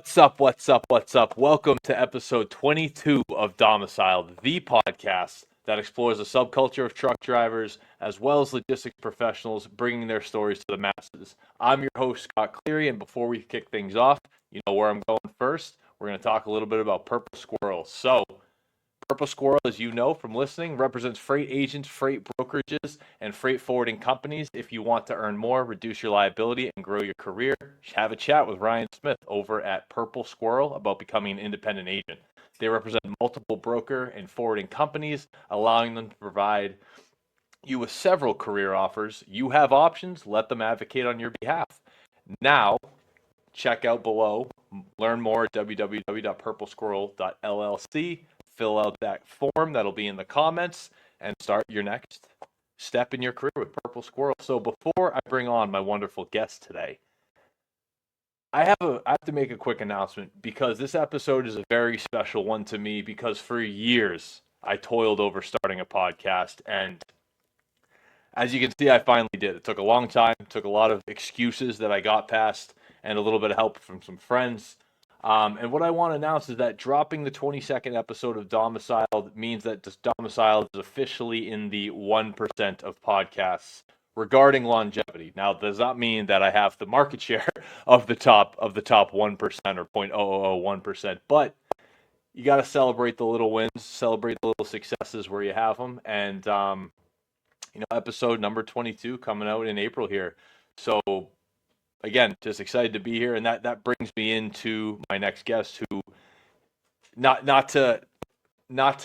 What's up? What's up? What's up? Welcome to episode 22 of Domiciled, the podcast that explores the subculture of truck drivers as well as logistics professionals bringing their stories to the masses. I'm your host, Scott Cleary, and before we kick things off, you know where I'm going first. We're going to talk a little bit about Purple Squirrel. So, Purple Squirrel, as you know from listening, represents freight agents, freight brokerages, and freight forwarding companies. If you want to earn more, reduce your liability, and grow your career, have a chat with Ryan Smith over at Purple Squirrel about becoming an independent agent. They represent multiple broker and forwarding companies, allowing them to provide you with several career offers. You have options, let them advocate on your behalf. Now, check out below, learn more at www.purplesquirrel.llc. Fill out that form that'll be in the comments and start your next step in your career with Purple Squirrel. So before I bring on my wonderful guest today, I have to make a quick announcement because this episode is a very special one to me because for years I toiled over starting a podcast, and as you can see, I finally did. It took a long time, took a lot of excuses that I got past, and a little bit of help from some friends. And what I want to announce is that dropping the 22nd episode of Domiciled means that Domiciled is officially in the 1% of podcasts regarding longevity. Now, does that mean that I have the market share of the top 1% or 0.0001%? But you got to celebrate the little wins, celebrate the little successes where you have them, and episode number 22 coming out in April here. So again, just excited to be here, and that brings me into my next guest, who not to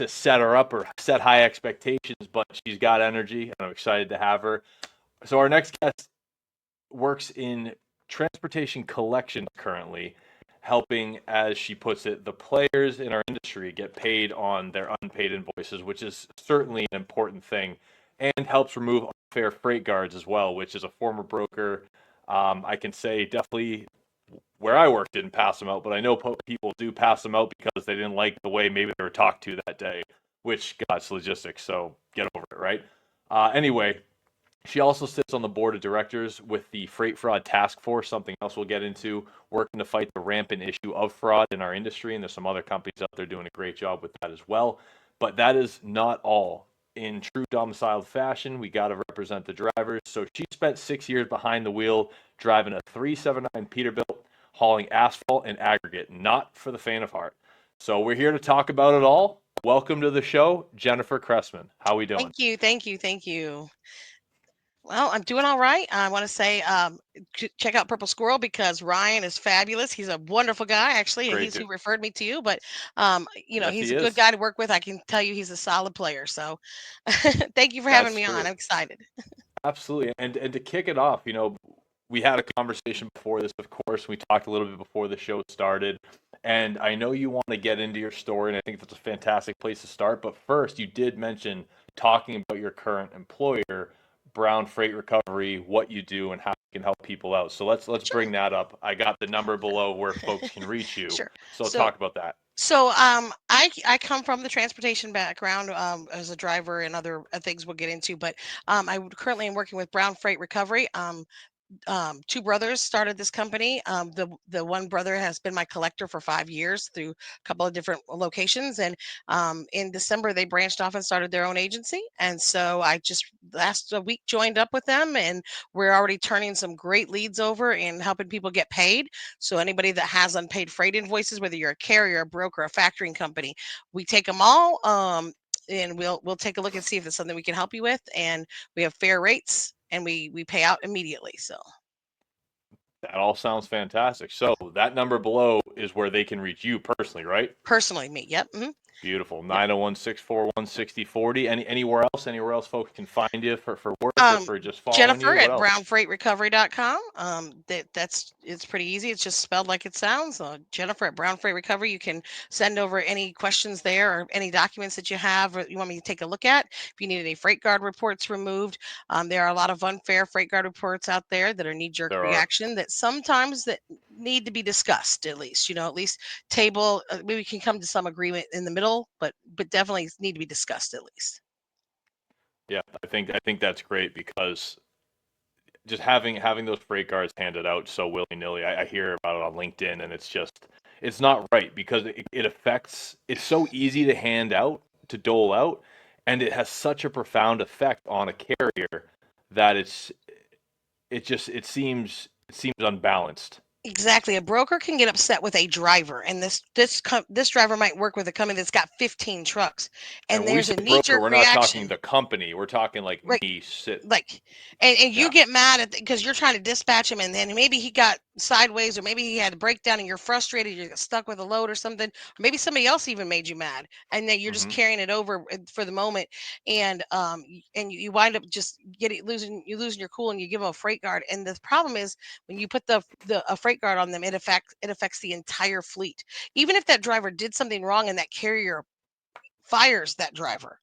set her up or set high expectations, but she's got energy, and I'm excited to have her. So our next guest works in transportation collections currently, helping, as she puts it, the players in our industry get paid on their unpaid invoices, which is certainly an important thing, and helps remove unfair freight guards as well, which is a former broker. I can say definitely where I work didn't pass them out, but I know people do pass them out because they didn't like the way maybe they were talked to that day, which, God's logistics, so get over it, right? Anyway, she also sits on the board of directors with the Freight Fraud Task Force, something else we'll get into, working to fight the rampant issue of fraud in our industry, and there's some other companies out there doing a great job with that as well. But that is not all. In true domiciled fashion, we got to represent the drivers. So she spent 6 years behind the wheel driving a 379 Peterbilt, hauling asphalt and aggregate, not for the faint of heart. So we're here to talk about it all. Welcome to the show, Jennifer Chrestman. How we doing? Thank you. Well, I'm doing all right. I want to say check out Purple Squirrel because Ryan is fabulous. He's a wonderful guy, actually, and Great he's dude. who referred me to you. But Yes, he's he a good is. guy to work with. I can tell you he's a solid player. So thank you for having That's me on. true. I'm excited. Absolutely. And to kick it off, we had a conversation before this, of course. We talked a little bit before the show started. And I know you want to get into your story, and I think that's a fantastic place to start. But first, you did mention talking about your current employer, Brown Freight Recovery, what you do, and how you can help people out. So let's Sure. bring that up. I got the number below where folks can reach you. Sure. So So talk about that. I come from the transportation background as a driver and other things we'll get into, but I currently am working with Brown Freight Recovery. Two brothers started this company. The one brother has been my collector for 5 years through a couple of different locations, and in December they branched off and started their own agency. And so I just last week joined up with them, and we're already turning some great leads over and helping people get paid. So anybody that has unpaid freight invoices, whether you're a carrier, a broker, a factoring company, we take them all. And we'll take a look and see if it's something we can help you with. And we have fair rates, and we pay out immediately. So That all sounds fantastic. So that number below is where they can reach you personally, right? personally, me, yep, Beautiful. yep. 901-641-6040. Anywhere else folks can find you for work or Um, for just following Jennifer you? What at else? brownfreightrecovery.com. It's pretty easy. It's just spelled like it sounds. Jennifer at Brown Freight Recovery. You can send over any questions there or any documents that you have or you want me to take a look at. If you need any freight guard reports removed, there are a lot of unfair freight guard reports out there that are knee jerk There are. reaction that sometimes that need to be discussed. At least table. Maybe we can come to some agreement in the middle, but definitely need to be discussed at least. Yeah, I think that's great because just having those freight guards handed out so willy nilly, I hear about it on LinkedIn, and it's not right because it affects. It's so easy to hand out, to dole out, and it has such a profound effect on a carrier that it seems unbalanced. Exactly. A broker can get upset with a driver, and this driver might work with a company that's got 15 trucks, And and when we there's say a knee broker, jerk we're not talking reaction. the company. We're talking like Right. me sit. Like, and you Yeah. get mad at because you're trying to dispatch him, and then maybe he got sideways, or maybe he had a breakdown, and you're frustrated, you got stuck with a load or something, or maybe somebody else even made you mad, and then you're just Hmm. carrying it over for the moment, and you wind up just losing your cool, and you give them a freight guard. And the problem is when you put the a freight guard on them, it affects the entire fleet. Even if that driver did something wrong and that carrier fires that driver,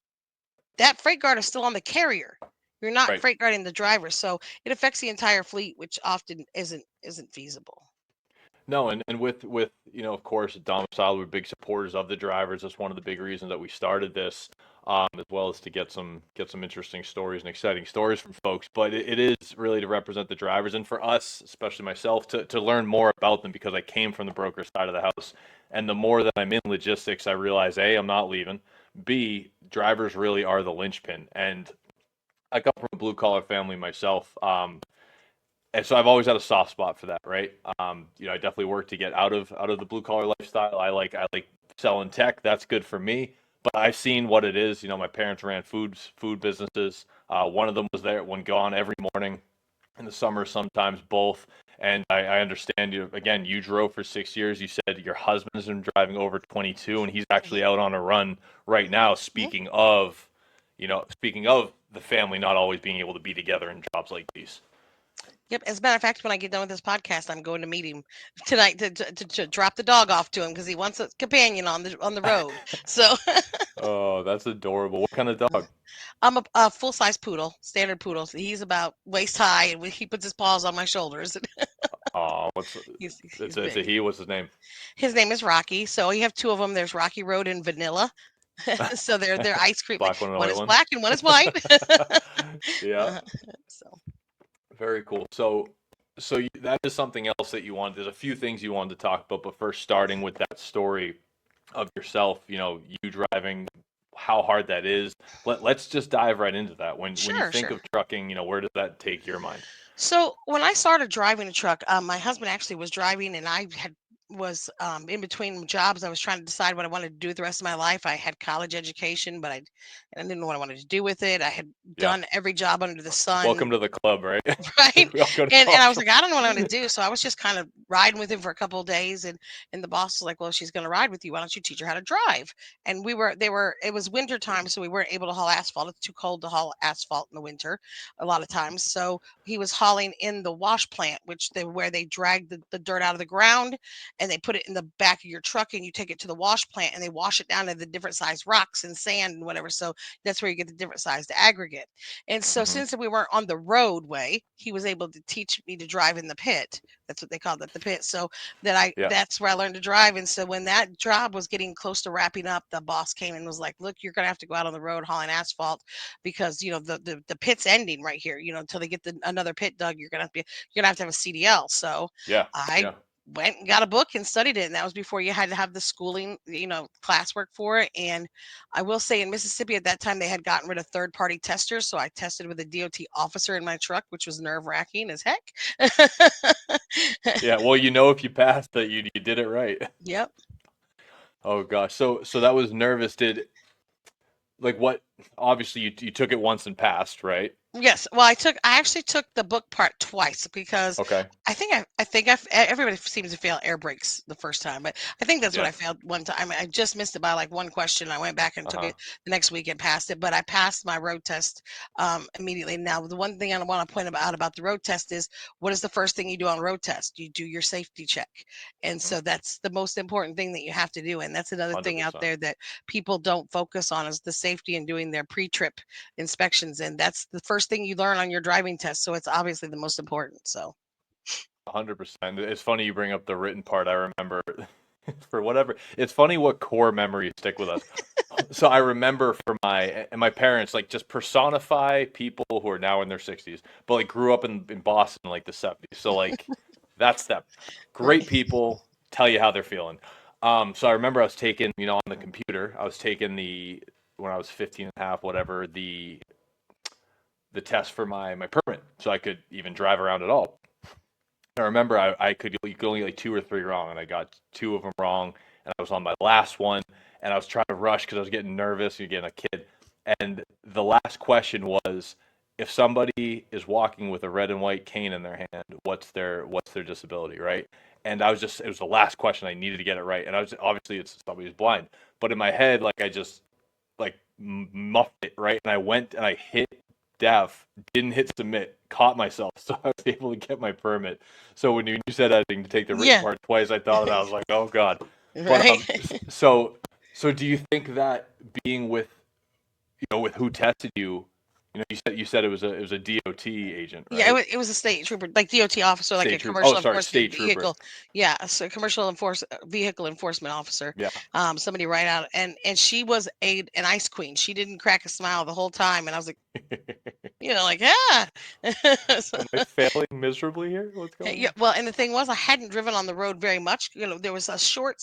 that freight guard is still on the carrier. You're not Right. freight guarding the driver, so it affects the entire fleet, which often isn't feasible. No, and with of course, at Domiciled, we're big supporters of the drivers. That's one of the big reasons that we started this, as well as to get some interesting stories and exciting stories from folks. But it is really to represent the drivers, and for us, especially myself, to learn more about them because I came from the broker side of the house, and the more that I'm in logistics, I realize A, I'm not leaving. B, drivers really are the linchpin, and I come from a blue collar family myself. And so I've always had a soft spot for that, right? I definitely work to get out of the blue collar lifestyle. I like selling tech. That's good for me. But I've seen what it is. My parents ran food businesses. One of them was there, one gone every morning. In the summer, sometimes both. And I understand you. Again, you drove for 6 years. You said your husband's been driving over 22, and he's actually out on a run right now. Mhm. Speaking of the family not always being able to be together in jobs like these. Yep. As a matter of fact, when I get done with this podcast, I'm going to meet him tonight to drop the dog off to him because he wants a companion on the road. So Oh, that's adorable. What kind of dog? I'm a full size poodle, standard poodle. So he's about waist high, and he puts his paws on my shoulders. Oh, what's He's it's a big. he. What's his name? His name is Rocky. So we have two of them. There's Rocky Road and Vanilla. So they're ice cream. Like Black one and a one white is one. black and one is white. Yeah, Uh, so very cool. So that is something else that you want. There's a few things you wanted to talk about, but first, starting with that story of yourself. You driving, how hard that is. Let's just dive right into that. When you sure, think sure. of trucking, where does that take your mind? So when I started driving a truck, my husband actually was driving, and I was in between jobs. I was trying to decide what I wanted to do with the rest of my life. I had college education, but I didn't know what I wanted to do with it. I had Yeah. done every job under the sun. Welcome to the club, right? Right. We all go to And I was college. like, I don't know what I'm gonna do. So I was just kind of riding with him for a couple of days, and the boss was like, well, if she's gonna ride with you, why don't you teach her how to drive? And it was winter time, so we weren't able to haul asphalt. It's too cold to haul asphalt in the winter a lot of times. So he was hauling in the wash plant, where they drag the dirt out of the ground and they put it in the back of your truck, and you take it to the wash plant and they wash it down to the different size rocks and sand and whatever. So that's where you get the different sized aggregate. And so Hmm. since we weren't on the roadway, he was able to teach me to drive in the pit. That's what they called it, the pit. So Yeah. that's where I learned to drive. And so when that job was getting close to wrapping up, the boss came and was like, look, you're gonna have to go out on the road hauling asphalt because the pit's ending right here. Until they get another pit dug, you're gonna have to have a CDL. So Yeah. I Yeah. went and got a book and studied it, and that was before you had to have the schooling, classwork for it. And I will say in Mississippi at that time they had gotten rid of third party testers, so I tested with a DOT officer in my truck, which was nerve wracking as heck. Yeah. Well, if you passed that, you did it right. Yep. Oh gosh. So that was nervous. Did like what? Obviously, you took it once and passed, right? Yes. Well, I actually took the book part twice because Okay. everybody seems to fail air brakes the first time, but I think that's what I Yes. failed one time. I just missed it by like one question. I went back and Uh took huh. it the next week and passed it, but I passed my road test immediately. Now, the one thing I want to point out about the road test is what is the first thing you do on road test? You do your safety check. And Mm-hmm. so that's the most important thing that you have to do. And that's another Hundred thing out percent. there that people don't focus on is the safety and doing their pre-trip inspections, and that's the first thing you learn on your driving test, so it's obviously the most important. So 100%. It's funny you bring up the written part. I remember for whatever. It's funny what core memories stick with us. So I remember for my parents like just personify people who are now in their 60s, but like grew up in Boston in like the 70s. So like that's that. Great right. people, tell you how they're feeling. So I remember I was taking, on the computer, I was taking when I was 15 and a half, whatever, the test for my permit, so I could even drive around at all. I remember you could only like two or three wrong, and I got two of them wrong, and I was on my last one, and I was trying to rush because I was getting nervous. You're getting a kid, and the last question was, if somebody is walking with a red and white cane in their hand, what's their disability, right? And it was the last question. I needed to get it right, and I was obviously it's somebody who's blind, but in my head, like I just like muffed it right, and I went and I hit deaf, didn't hit submit, caught myself, so I was able to get my permit. So when you said I think to take the written Yeah. part twice, I thought of that. I was like, oh god. But Right. so do you think that being with who tested you, you said it was a DOT agent, Yeah, right? it was a state trooper, like DOT officer, like a State trooper. Oh, commercial sorry, enforcement state trooper. vehicle. Yeah, so vehicle enforcement officer. Yeah. Somebody right out, and she was an ice queen. She didn't crack a smile the whole time, and I was like, like, yeah. So, Am I failing miserably here? What's going yeah, on? well, and the thing was, I hadn't driven on the road very much. There was a short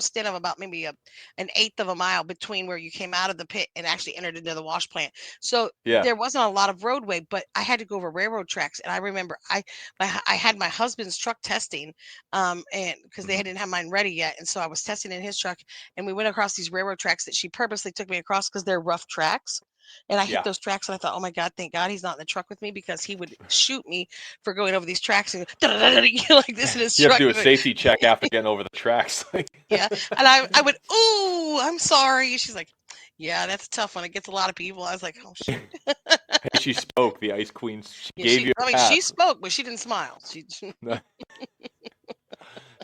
stint of about maybe an eighth of a mile between where you came out of the pit and actually entered into the wash plant. So Yeah. there wasn't a lot of roadway, but I had to go over railroad tracks. And I remember I had my husband's truck testing, and because they Hmm. didn't have mine ready yet, and so I was testing in his truck, and we went across these railroad tracks that she purposely took me across because they're rough tracks. And I hit Yeah. those tracks, and I thought, oh my God, thank God he's not in the truck with me, because he would shoot me for going over these tracks and go, like this in his You have to truck. do a safety check after getting over the tracks. Yeah. And I went, ooh, I'm sorry. She's like, yeah, that's a tough one. It gets a lot of people. I was like, oh shoot. Hey, she spoke. The Ice Queen. She Yeah, gave you I a mean, she pass. spoke, but she didn't smile. She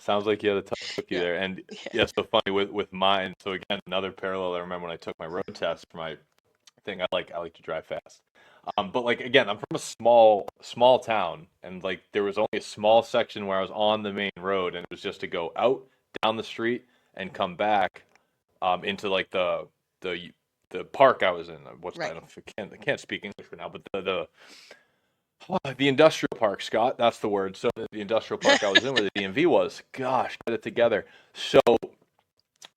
Sounds like you had a tough cookie yeah. there. And Yeah. yeah, so funny with mine. So again, another parallel. I remember when I took my road test for my thing. I like to drive fast. But like again, I'm from a small town, and like there was only a small section where I was on the main road, and it was just to go out down the street and come back into like the the park I was in. I Right. don't I can't speak English right now, but the industrial park, Scott, that's the word. So the industrial park I was in where the DMV was. Gosh, get it together. So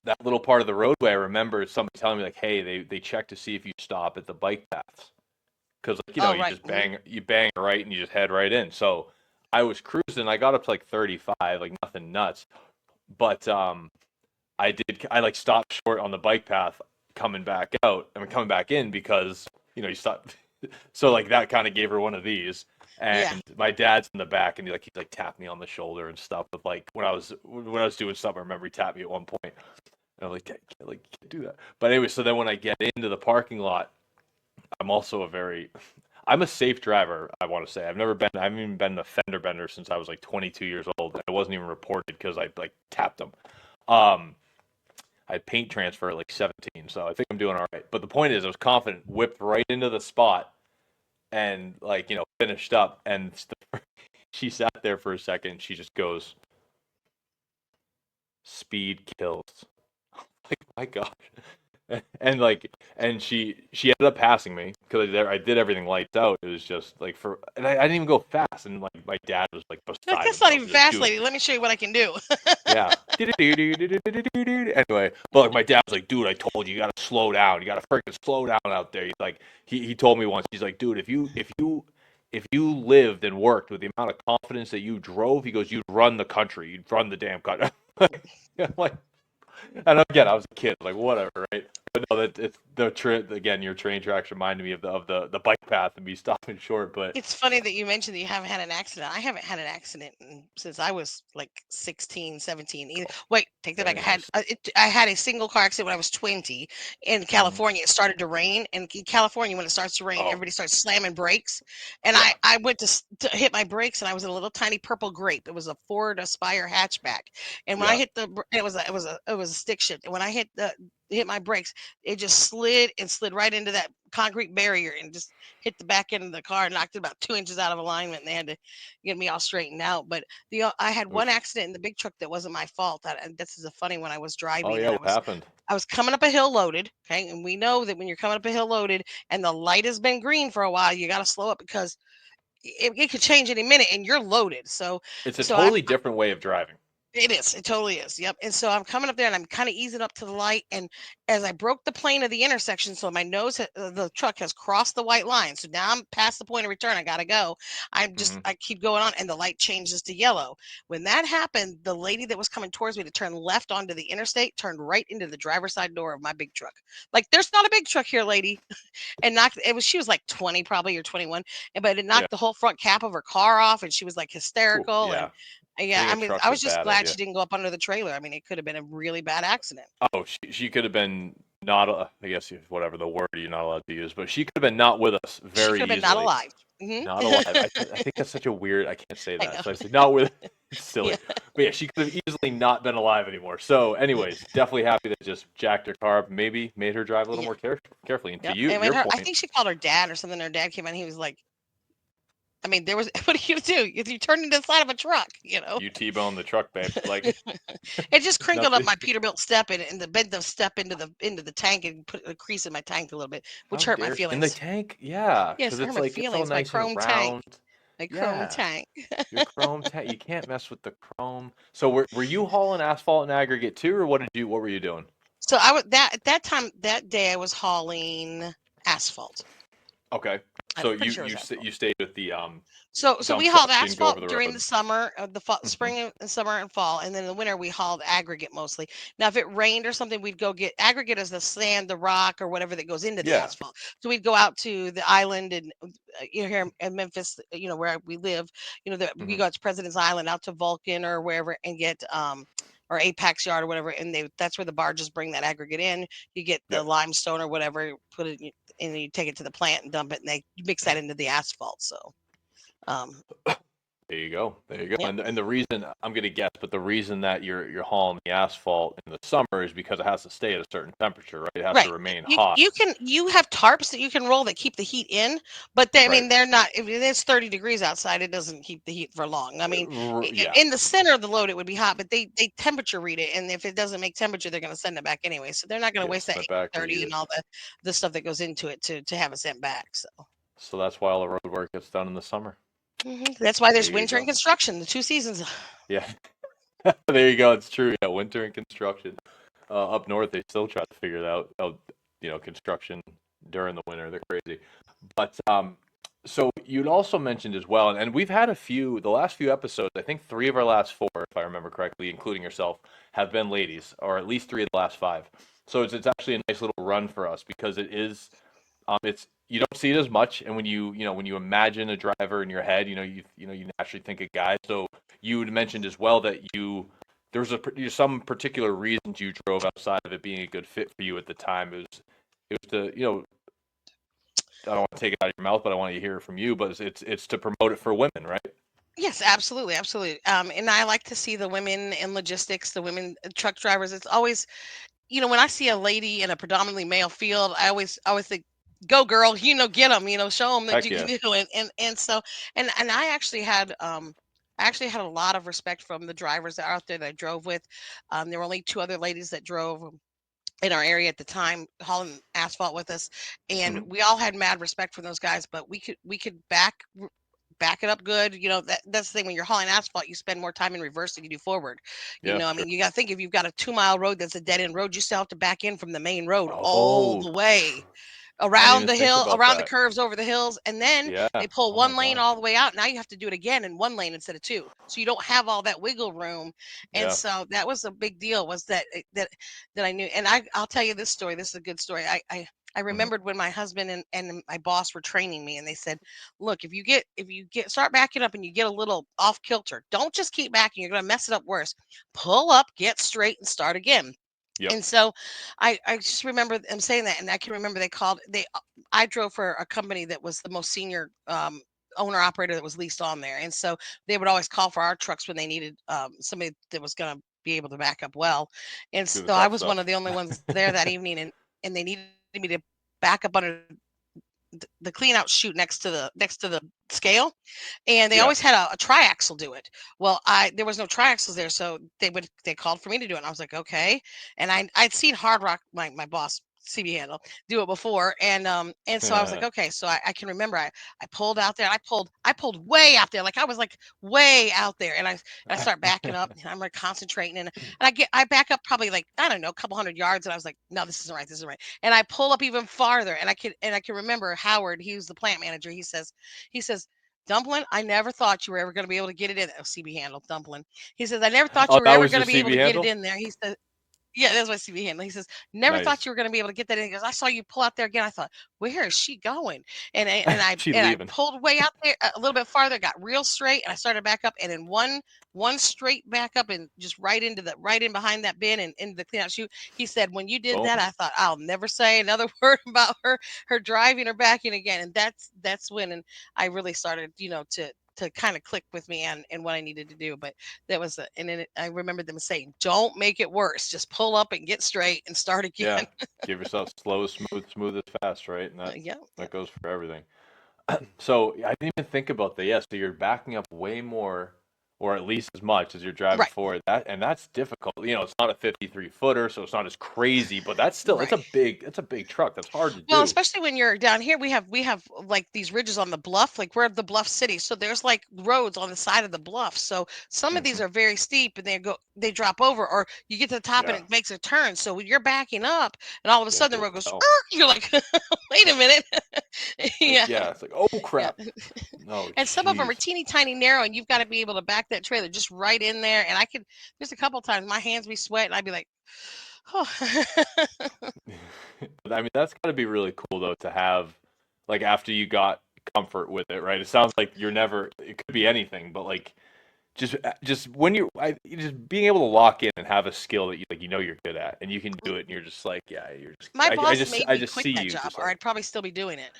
that little part of the roadway, I remember somebody telling me like, hey, they check to see if you stop at the bike paths, because like Oh, you right. just bang right and you just head right in. So I was cruising. I got up to like 35, like nothing nuts, but I like stopped short on the bike path coming back out. I mean coming back in because you stop. So like that kind of gave her one of these. And Yeah. my dad's in the back, and he tapped me on the shoulder and stuff. But like when I was doing something, I remember he tapped me at one point, and I'm like, can't do that. But anyway, so then when I get into the parking lot, I'm a safe driver. I want to say I haven't even been a fender bender since I was like 22 years old. And I wasn't even reported because I like tapped them. Um, I had paint transfer at like 17, so I think I'm doing all right. But the point is, I was confident, whipped right into the spot, and like finished up. And she sat there for a second. She just goes, "Speed kills." Like my gosh. And she ended up passing me because I did everything lights out. It was just like and I didn't even go fast, and like my dad was like Like, beside that's not himself. even He's like, fast, dude, lady. Let me show you what I can do. yeah. Anyway, but like my dad was like, dude, I told you, you gotta slow down. You gotta freaking slow down out there. He's like, he told me once, he's like, dude, if you lived and worked with the amount of confidence that you drove, he goes, you'd run the country. You'd run the damn country. I'm like, and again, I was a kid, like whatever, right? But no, that it's the trip again. Your train tracks reminded me of the bike path and me stopping short. But It's funny that you mentioned that you haven't had an accident. I haven't had an accident since I was like 16, 17. Either. Wait, take that back. very nice. I had a single car accident when I was 20 in Mhm. California. It started to rain, and in California, when it starts to rain, Oh everybody starts slamming brakes. And yeah. I went to hit my brakes, and I was in a little tiny purple grape. It was a Ford Aspire hatchback, and when I Yeah. hit it was a stick shift. And when I hit my brakes, it just slid right into that concrete barrier and just hit the back end of the car, knocked it about 2 inches out of alignment, and they had to get me all straightened out. But I had one Oof. accident in the big truck that wasn't my fault. And this is a funny one. I was Oh driving, yeah. and What happened? I was coming up a hill loaded. Okay, and we know that when you're coming up a hill loaded and the light has been green for a while, you got to slow up because it could change any minute, and you're loaded. So It's a so I totally different way of driving. It is. It totally is. Yep. And so I'm coming up there and I'm kind of easing up to the light. And as I broke the plane of the intersection, so my nose, the truck has crossed the white line. So now I'm past the point of return. I got to go. Hmm. I keep going on and the light changes to yellow. When that happened, the lady that was coming towards me to turn left onto the interstate turned right into the driver's side door of my big truck. Like, there's not a big truck here, lady. And she was like 20 probably or 21. But it Yeah. knocked the whole front cap of her car off. And she was like Ooh, hysterical. yeah. Yeah, Hitting I a mean, truck's I a was just bad glad idea. she didn't go up under the trailer. I mean, it could have been a really bad accident. Oh, she could have been not. I guess whatever the word you're not allowed to use, but she could have been not with us She could very have been not easily. alive. Hmm. Not alive. I think that's such a weird. I can't say I that. know. So I say not with. It's Yeah. silly, but yeah, she could have easily not been alive anymore. So, anyways, definitely happy that just jacked her car up. Maybe made her drive a little Yeah. more carefully. And to Yep. you, And when your I point, think she called her dad or something. Her dad came in. He was like, I mean, there was, what are you gonna do? You turned into the side of a truck, you know? you T-boned the truck, babe. Like It just there's crinkled up nothing. my Peterbilt step and the bent the step into the tank and put a crease in my tank a little bit, which How hurt my dare she? In the feelings. tank? Yeah, Yes, because it hurt it's my like it's all feelings. My nice and chrome tank. round. My chrome Yeah. tank. Your chrome tank. You can't mess with the chrome. So were you hauling asphalt and aggregate too, or what were you doing? So I was that at that time that day I was hauling asphalt. Okay. I'm So pretty sure it was asphalt. you stayed with the So dump we truck, hauled didn't go over asphalt the during the road. summer, the fall, Hmm. spring and summer and fall, and then in the winter we hauled aggregate mostly. Now, if it rained or something, we'd go get aggregate as the sand, the rock, or whatever that goes into the Yeah. asphalt. So we'd go out to the island and here in Memphis, where we live. That we Hmm. go out to President's Island, out to Vulcan or wherever, and get or Apex Yard or whatever, and that's where the barges bring that aggregate in. You get the Yep. limestone or whatever, put it, and you take it to the plant and dump it, and they mix that into the asphalt. So. Um, There you go. There you go. Yep. And the reason I'm gonna guess, but the reason that you're hauling the asphalt in the summer is because it has to stay at a certain temperature, right? It has to Right. remain You hot. you can you have tarps that you can roll that keep the heat in, but I Right. mean they're not. If it's 30 degrees outside, it doesn't keep the heat for long. I mean, Yeah. in the center of the load, it would be hot, but they temperature read it, and if it doesn't make temperature, they're going to send it back anyway. So they're not going to Yeah. waste that Send it back, 30 reheat and it. all the stuff that goes into it to have it sent back. So So that's why all the road work gets done in the summer. that's why There there's you winter and go. construction, the two seasons. Yeah. There you go. It's true. Yeah. Winter and construction. Up north, they still try to figure it out. Construction during the winter. They're crazy. But so you'd also mentioned as well, and we've had the last few episodes. I think three of our last four, if I remember correctly, including yourself, have been ladies, or at least three of the last five. So it's actually a nice little run for us because it is. It's you don't see it as much, and when you imagine a driver in your head, you naturally think a guy. So you had mentioned as well that there's some particular reasons you drove outside of it being a good fit for you at the time. It was to I don't want to take it out of your mouth, but I want to hear it from you. But it's to promote it for women, right? Yes, absolutely, absolutely. And I like to see the women in logistics, the women truck drivers. It's always when I see a lady in a predominantly male field, I always think, "Go girl, get them, show them that Heck you can yeah. do it." And so and I actually had a lot of respect from the drivers that are out there that I drove with. There were only two other ladies that drove in our area at the time hauling asphalt with us, and Hmm. we all had mad respect for those guys, but we could back it up good. That's the thing. When you're hauling asphalt, you spend more time in reverse than you do forward. Yeah, I sure. mean, you got to think, if you've got a 2 mile road that's a dead end road, you still have to back in from the main road all Oh, the way I didn't around even the think hill, about around the that. curves, over the hills, and then Yeah. they pull Oh my one lane God. all the way out. Now you have to do it again in one lane instead of two, so you don't have all that wiggle room. And Yeah. so that was a big deal. Was that I knew? And I'll tell you this story. This is a good story. I Hmm. remembered when my husband and my boss were training me, and they said, "Look, if you start backing up and you get a little off kilter, don't just keep backing. You're going to mess it up worse. Pull up, get straight, and start again." Yep. And so I just remember them saying that, and I can remember I drove for a company that was the most senior owner operator that was leased on there, and so they would always call for our trucks when they needed somebody that was going to be able to back up well. And Do the so I tough was one of stuff. the only ones there that evening, and they needed me to back up under the clean out chute next to the scale, and they Yeah. always had a triaxle do it. Well, I there was no triaxles there, so they called for me to do it. And I was like, okay. And I'd seen Hard Rock, my boss CB handle, do it before. And so I was like, okay, so I can remember I pulled out there. I pulled way out there. Like I was like way out there. And I start backing up and I'm like concentrating and I back up probably like, I don't know, a couple hundred yards. And I was like, no, this isn't right. This isn't right. And I pull up even farther and I can remember Howard, he was the plant manager. He says, Dumpling, I never thought you were ever going to be able to get it in. Oh, CB handle, Dumpling. He says, I never thought Oh, you were that ever was going your to be able CB to get it handle? in there. He said, yeah, that's my CB handle. He says, never thought Nice. you were going to be able to get that in. He goes, I saw you pull out there again. I thought, where is she going? She And I leaving. pulled way out there a little bit farther, got real straight, and I started back up. And in one straight back up and just right in behind that bin and into the clean out chute. He said, when you did Boom. that, I thought, I'll never say another word about her driving or backing again. And that's when and I really started, to kind of click with me and what I needed to do. But that was and then I remember them saying, "Don't make it worse. Just pull up and get straight and start again." Yeah. Give yourself slow, smooth, smooth as fast, right? And Yeah, yeah, that goes for everything. So I didn't even think about that. Yeah, so you're backing up way more, or at least as much as you're driving right, forward. That's difficult. It's not a 53 footer, so it's not as crazy, but that's still right. it's a big truck. That's hard to Well, do. especially when you're down here, we have like these ridges on the bluff, like we're the bluff city. So there's like roads on the side of the bluff. So some of these Hmm. are very steep and they drop over, or you get to the top and Yeah, it makes a turn. So when you're backing up and all of a yeah, sudden the you'll road goes, tell. you're like, wait a minute. Yeah, It's like, oh yeah. crap. No, And some of them are jeez. teeny tiny narrow, and you've got to be able to back that trailer just right in there. And there's a couple times my hands be sweat, and I'd be like, oh, I mean, that's got to be really cool though to have, like after you got comfort with it, right? It sounds like you're never. It could be anything, but like just when you just being able to lock in and have a skill that you're good at and you can do it, and you're just like, yeah, you're just. my boss made I me just quit see that you job, just or like, I'd probably still be doing it.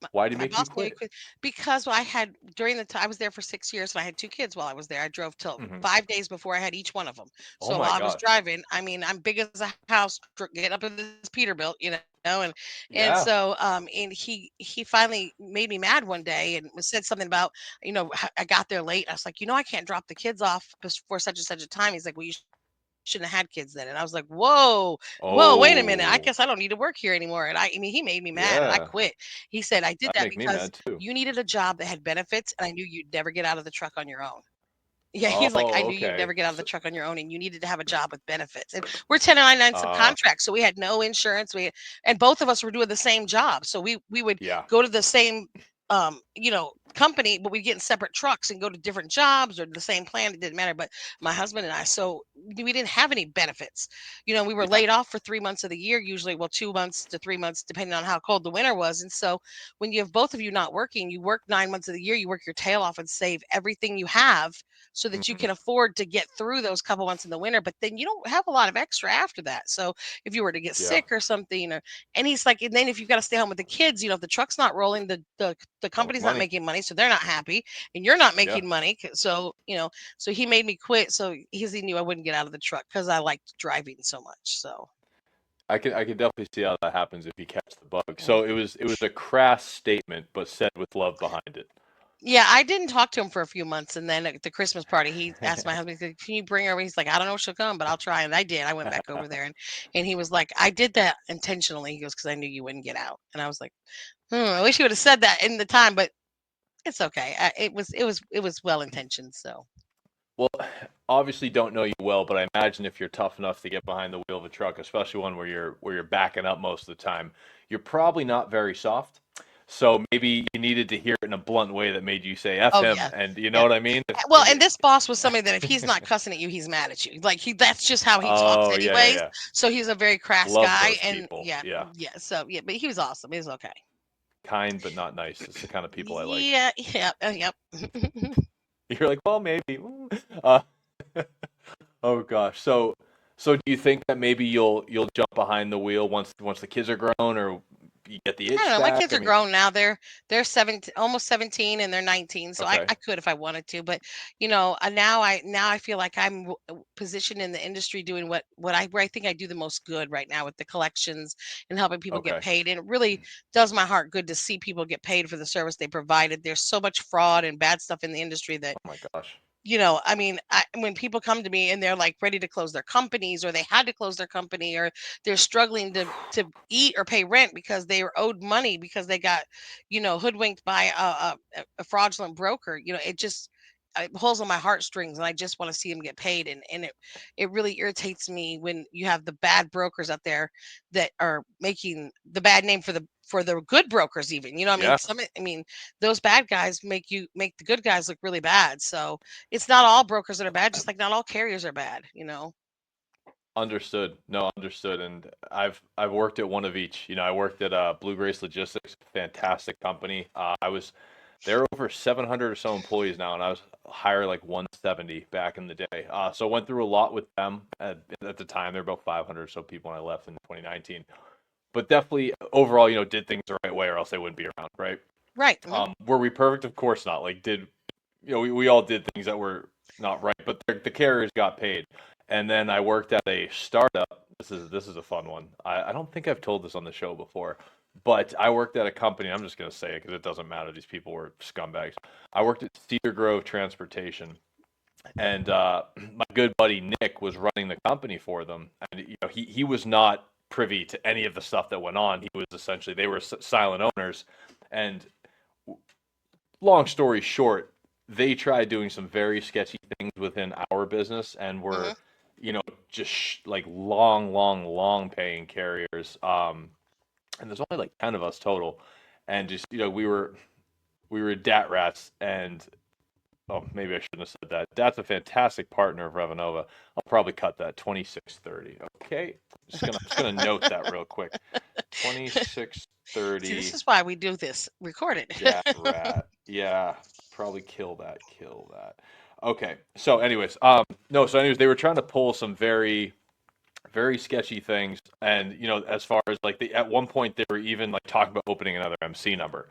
My, why do you my make you boss made me quit? quit because I had during the time I was there for 6 years and I had two kids while I was there. I drove till Hmm. 5 days before I had each one of them. Oh So my while I was gosh. driving, I mean, I'm big as a house, getting up in this Peterbilt, and Yeah. so and he finally made me mad one day and said something about I got there late. I was like, I can't drop the kids off before such and such a time. He's like, well, you shouldn't have had kids then. And I was like, whoa, wait a minute. I Oh, guess I don't need to work here anymore. And I mean, he made me mad and I yeah. quit. He said, I did That'd that make me because mad too. you needed a job that had benefits and I knew you'd never get out of the truck on your own. Yeah, he's like, I Oh, knew you'd okay. never get out of the truck on your own and you needed to have a job with benefits. And we're 1099 Uh, subcontract. So we had no insurance. And both of us were doing the same job. So we would yeah. go to the same company, but we'd get in separate trucks and go to different jobs or the same plant. It didn't matter. But my husband and I, so we didn't have any benefits. We were Yeah. laid off for 3 months of the year, usually, well, 2 months to 3 months, depending on how cold the winter was. And so when you have both of you not working, you work 9 months of the year, you work your tail off and save everything you have so that you Hmm. can afford to get through those couple months in the winter. But then you don't have a lot of extra after that. So if you were to get Yeah. sick or something, and he's like, and then if you've got to stay home with the kids, if the truck's not rolling, the Don't make company's not money. making money, so they're not happy, and you're not Yeah. making money. So so he made me quit. So he knew I wouldn't get out of the truck because I liked driving so much. So I can definitely see how that happens if you catch the bug. mm. So it was a crass statement, but said with love behind it. Yeah, I didn't talk to him for a few months, and then at the Christmas party, he asked my husband, he said, "Can you bring her over?" He's like, "I don't know if she'll come, but I'll try." And I did. I went back over there, and he was like, "I did that intentionally." He goes, "Because I knew you wouldn't get out." And I was like, I wish you would have said that in the time, but it's okay. It was well intentioned. So Well, obviously don't know you well, but I imagine if you're tough enough to get behind the wheel of a truck, especially one where you're backing up most of the time, you're probably not very soft. So maybe you needed to hear it in a blunt way that made you say "f oh him," yeah, and you know yeah. what I mean? Well, and this boss was somebody that if he's not cussing at you, he's mad at you. Like that's just how he talks Oh yeah, yeah, anyways. yeah. So he's a very crass Love guy those and people. yeah, Yeah, yeah. So yeah, but he was awesome. He was okay. kind but not nice. It's the kind of people I like. Yeah, yeah, yep. You're like, well, maybe. Uh, oh gosh. So do you think that maybe you'll jump behind the wheel once the kids are grown, or you get the I don't itch know. My back? kids I are mean, grown now. They're 17, almost 17, and they're 19. So I okay, could if I wanted to, but now I feel like I'm positioned in the industry doing where I think I do the most good right now with the collections and helping people get okay. paid. And it really does my heart good to see people get paid for the service they provided. There's so much fraud and bad stuff in the industry that Oh my gosh. I mean, when people come to me and they're like ready to close their companies, or they had to close their company, or they're struggling to eat or pay rent because they were owed money because they got, hoodwinked by a fraudulent broker, it pulls on my heartstrings, and I just want to see them get paid. And it really irritates me when you have the bad brokers out there that are making the bad name for the good brokers, even. I mean, Yeah, those bad guys make the good guys look really bad. So it's not all brokers that are bad, just like not all carriers are bad. understood. No, understood. And I've worked at one of each. I worked at Blue Grace Logistics, fantastic company. They're over 700 or so employees now, and I was hired like 170 back in the day. So I went through a lot with them at the time. There were about 500 or so people when I left in 2019. But definitely overall, did things the right way, or else they wouldn't be around, right? Right. Hmm. Were we perfect? Of course not. Like, we all did things that were not right, but the carriers got paid. And then I worked at a startup. This is a fun one. I don't think I've told this on the show before, but I worked at a company. I'm just going to say it because it doesn't matter. These people were scumbags. I worked at Cedar Grove Transportation, and my good buddy Nick was running the company for them, and he was not privy to any of the stuff that went on. He was essentially, they were silent owners, and long story short, they tried doing some very sketchy things within our business, and were, Hmm. just like long, long, long paying carriers. And there's only like 10 of us total, and just we were dat rats. And oh, maybe I shouldn't have said that. That's a fantastic partner of Revanova. I'll probably cut that 2630. Okay, just gonna note that real quick. See, this 2630. is why we do this recorded. Dat rat. Yeah, probably kill that. Kill that. Okay. So, anyways, no. So, anyways, they were trying to pull some very, very sketchy things, and as far as like at one point they were even like talking about opening another MC number,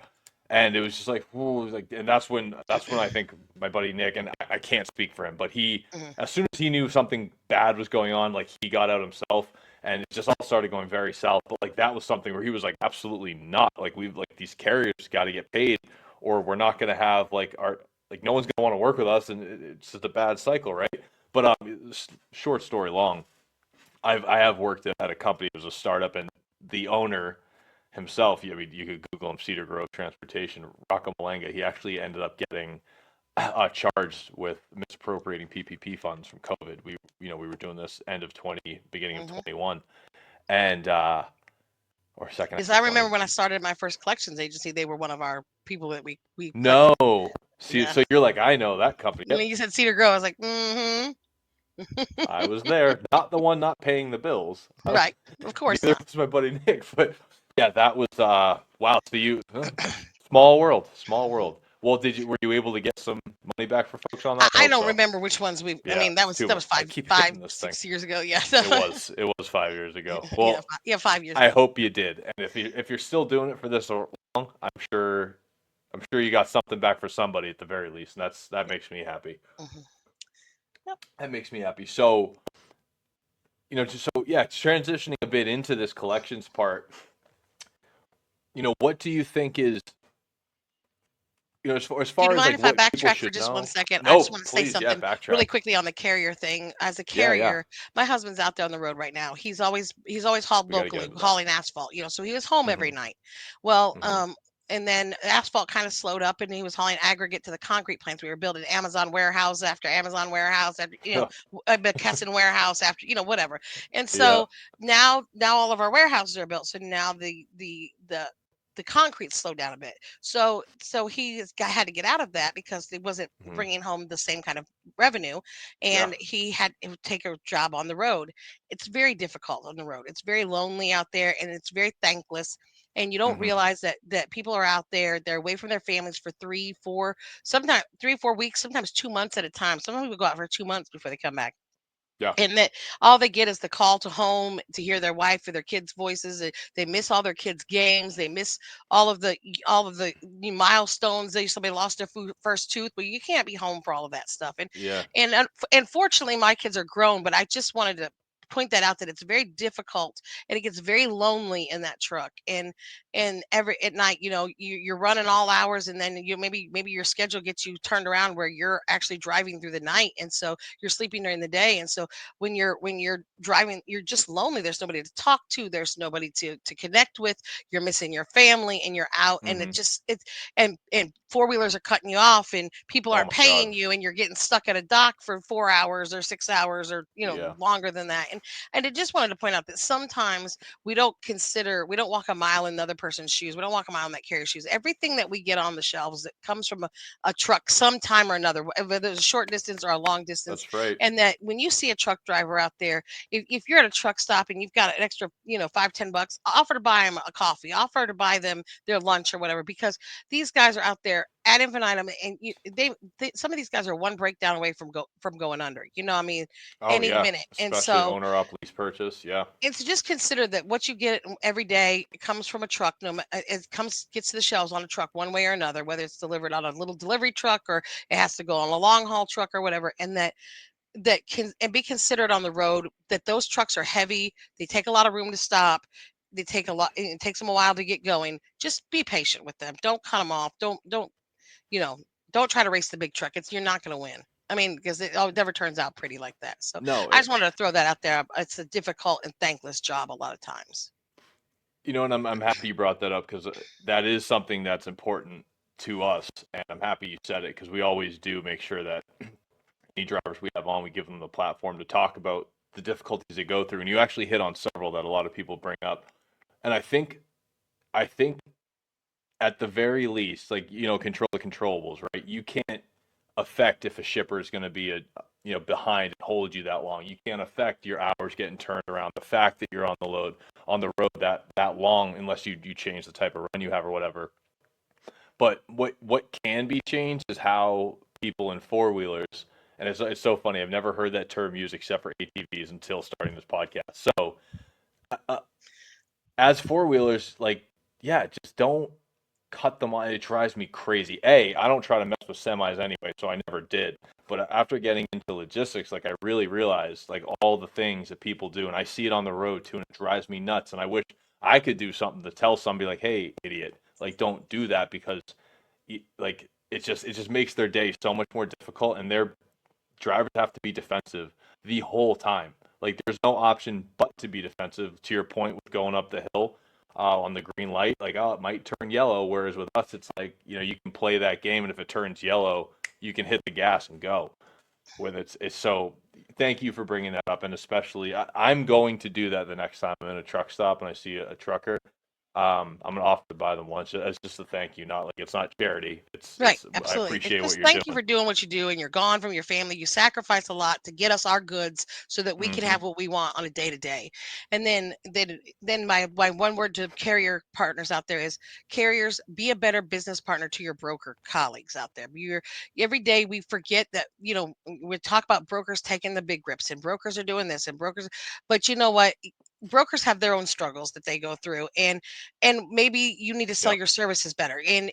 and it was just like, ooh, like, and that's when I think my buddy Nick, and I can't speak for him, but Mhm. as soon as he knew something bad was going on, like he got out himself, and it just all started going very south. But like that was something where he was like, absolutely not. Like we've like these carriers got to get paid, or we're not going to have like our like no one's going to want to work with us, and it's just a bad cycle, right? But short story long, I have worked at a company. It was a startup, and the owner himself, I mean, you could Google him, Cedar Grove Transportation, Rocco Malenga. He actually ended up getting charged with misappropriating PPP funds from COVID. We were doing this end of 20, beginning of Mhm. 21, and or second Yes, half I of 20. remember when I started my first collections agency, they were one of our people that we collected. No, see, Yeah. so you're like, I know that company. When Yep, you said Cedar Grove, I was like, mm-hmm. I was there. Not the one not paying the bills. Right. Of course Neither not. was my buddy Nick. But yeah, that was wow. So small world, small world. Well, were you able to get some money back for folks on that? I I hope don't so. remember which ones I Yeah, mean, that was too that was much. I five, keep five, hitting this thing. 6 years ago. Yeah. It was 5 years ago. Yeah. Well, Yeah. 5 years I ago. hope you did. And if you're still doing it for this long, I'm sure you got something back for somebody at the very least, and that makes me happy. Hmm. Yep. That makes me happy. So just so yeah, transitioning a bit into this collections part. What do you think is as Do far you as mind like if I what people backtrack for should just one know? second? I No, just want to say please, yeah, something really backtrack. quickly on the carrier thing. As a Yeah, yeah, carrier, my husband's out there on the road right now. He's always hauled we got to get locally, into that. hauling asphalt. So he was home every Hmm. night. Well, Hmm. and then asphalt kind of slowed up, and he was hauling aggregate to the concrete plants. We were building Amazon warehouse after Amazon warehouse after a McKesson warehouse after whatever. And Yeah. so now all of our warehouses are built. So now the concrete slowed down a bit. So had to get out of that because it wasn't Hmm. bringing home the same kind of revenue, Yeah. and he had to take a job on the road. It's very difficult on the road. It's very lonely out there, and it's very thankless. And you don't Hmm. realize that people are out there. They're away from their families for sometimes 3 4 weeks, sometimes 2 months at a time. Some people go out for 2 months before they come back, Yeah. and that all they get is the call to home to hear their wife or their kids' voices. They miss all their kids' games. They miss all of the milestones. Somebody lost their first tooth, but you can't be home for all of that stuff. And Yeah. and unfortunately, my kids are grown. But I just wanted to point that out, that it's very difficult and it gets very lonely in that truck. And every at night, you're running all hours, and then maybe your schedule gets you turned around where you're actually driving through the night, and so you're sleeping during the day. And so when you're driving, you're just lonely. There's nobody to talk to. There's nobody to connect with. You're missing your family, and you're out, and Mm-hmm. it's and four-wheelers are cutting you off, and people Oh aren't my God. paying you, and you're getting stuck at a dock for 4 hours or 6 hours, or Yeah. longer than that. And I just wanted to point out that sometimes we don't walk a mile in the other person's shoes. We don't walk a mile in that carrier's shoes. Everything that we get on the shelves that comes from a truck sometime or another, whether it's a short distance or a long distance. That's right. And that when you see a truck driver out there, if you're at a truck stop and you've got an extra, $5-10, offer to buy them a coffee, offer to buy them their lunch or whatever, because these guys are out there ad infinitum, and some of these guys are one breakdown away from going under. I mean, Oh any yeah. minute. And Especially so owner up lease purchase. Yeah. it's just consider that what you get every day, it comes from a truck. Gets to the shelves on a truck one way or another, whether it's delivered on a little delivery truck or it has to go on a long haul truck or whatever. And that can and be considered on the road, that those trucks are heavy. They take a lot of room to stop. They take a lot. It takes them a while to get going. Just be patient with them. Don't cut them off. You know, don't try to race the big truck. You're not going to win. I mean, because it never turns out pretty like that. So No. I just wanted to throw that out there. It's a difficult and thankless job a lot of times. And I'm happy you brought that up because that is something that's important to us, and I'm happy you said it because we always do make sure that any drivers we have on, we give them the platform to talk about the difficulties they go through. And you actually hit on several that a lot of people bring up, and I think at the very least, like control the controllables, right? You can't affect if a shipper is going to be behind and hold you that long. You can't affect your hours getting turned around. The fact that you're on the road that long, unless you change the type of run you have or whatever. But what can be changed is how people in four wheelers, and it's so funny. I've never heard that term used except for ATVs until starting this podcast. So uh, as four wheelers, like, yeah, just don't cut them on. It drives me crazy. I don't try to mess with semis anyway, so I never did. But after getting into logistics, like I really realized like all the things that people do, and I see it on the road too, and it drives me nuts. And I wish I could do something to tell somebody like, "Hey, idiot, like don't do that," because like it just makes their day so much more difficult, and their drivers have to be defensive the whole time. Like there's no option but to be defensive. To your point with going up the hill on the green light, like it might turn yellow. Whereas with us, it's like you can play that game, and if it turns yellow, you can hit the gas and go. When it's so. Thank you for bringing that up, and especially I'm going to do that the next time I'm in a truck stop and I see a trucker. I'm gonna offer to buy them lunch as just a thank you, not like it's not charity. It's Right, it's I absolutely. It's appreciate what just you're thank you doing. for doing what you do, and you're gone from your family. You sacrifice a lot to get us our goods so that we can Hmm. have what we want on a day to day. And then my one word to carrier partners out there is, carriers, be a better business partner to your broker colleagues out there. Every day we forget that, we talk about brokers taking the big grips, and brokers are doing this, and brokers, but you know what? Brokers have their own struggles that they go through, and maybe you need to sell Yep. your services better. And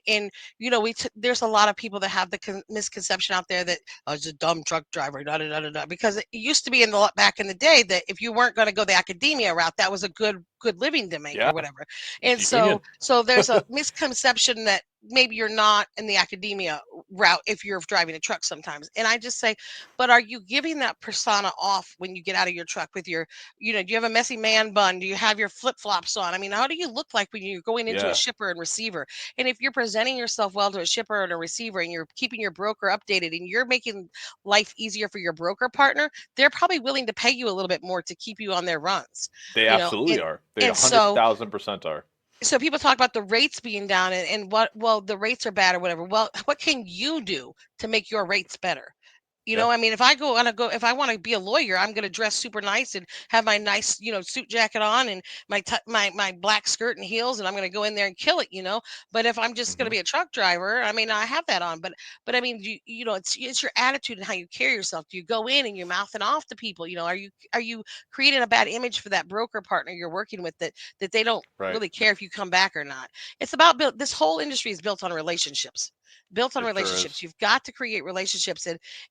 there's a lot of people that have the misconception out there that, oh, it's a dumb truck driver, da, da, da, da, da, because it used to be back in the day that if you weren't going to go the academia route, that was a good living to make Yeah. or whatever. And It's union. so there's a misconception that maybe you're not in the academia route if you're driving a truck sometimes. And I just say, but are you giving that persona off when you get out of your truck with your, do you have a messy man bun? Do you have your flip flops on? I mean, how do you look like when you're going into a Yeah. shipper and receiver? And if you're presenting yourself well to a shipper and a receiver, and you're keeping your broker updated, and you're making life easier for your broker partner, they're probably willing to pay you a little bit more to keep you on their runs, They you know. absolutely And are. They and so 100,000% are. so people talk about the rates being down, and what, well, the rates are bad or whatever. Well, what can you do to make your rates better? Yeah. I mean, if I want to be a lawyer, I'm going to dress super nice and have my nice, suit jacket on, and my black skirt and heels, and I'm going to go in there and kill it. But if I'm just going to Hmm. be a truck driver, I mean, I have that on, but I mean, it's your attitude and how you carry yourself. Do you go in and you're mouthing off to people? Are you creating a bad image for that broker partner you're working with, that they don't Right. really care if you come back or not? It's about built. This whole industry is built on relationships. built on It sure relationships. is. You've got to create relationships.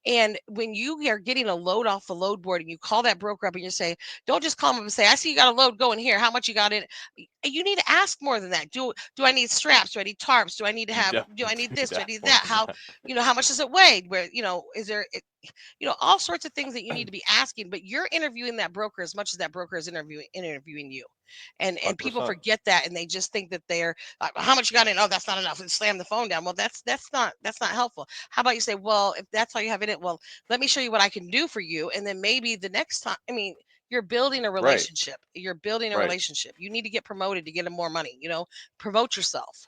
And when you are getting a load off the load board and you call that broker up and you say, don't just call them up and say, I see you got a load going here. How much you got in? You need to ask more than that. Do I need straps? Do I need tarps? Do I need to You have, do I definitely need do this? Do I need more that? than How, that. how much does it weigh? Where, is there, all sorts of things that you need to be asking, but you're interviewing that broker as much as that broker is interviewing you. And people 100%. forget that, and they just think that they're how much you got in? Oh, that's not enough. And slam the phone down. Well, that's not helpful. How about you say, well, if that's all you have in it, well, let me show you what I can do for you, and then maybe the next time. I mean, you're building a Right. relationship. You're building a Right. relationship. You need to get promoted to get more money. Promote yourself.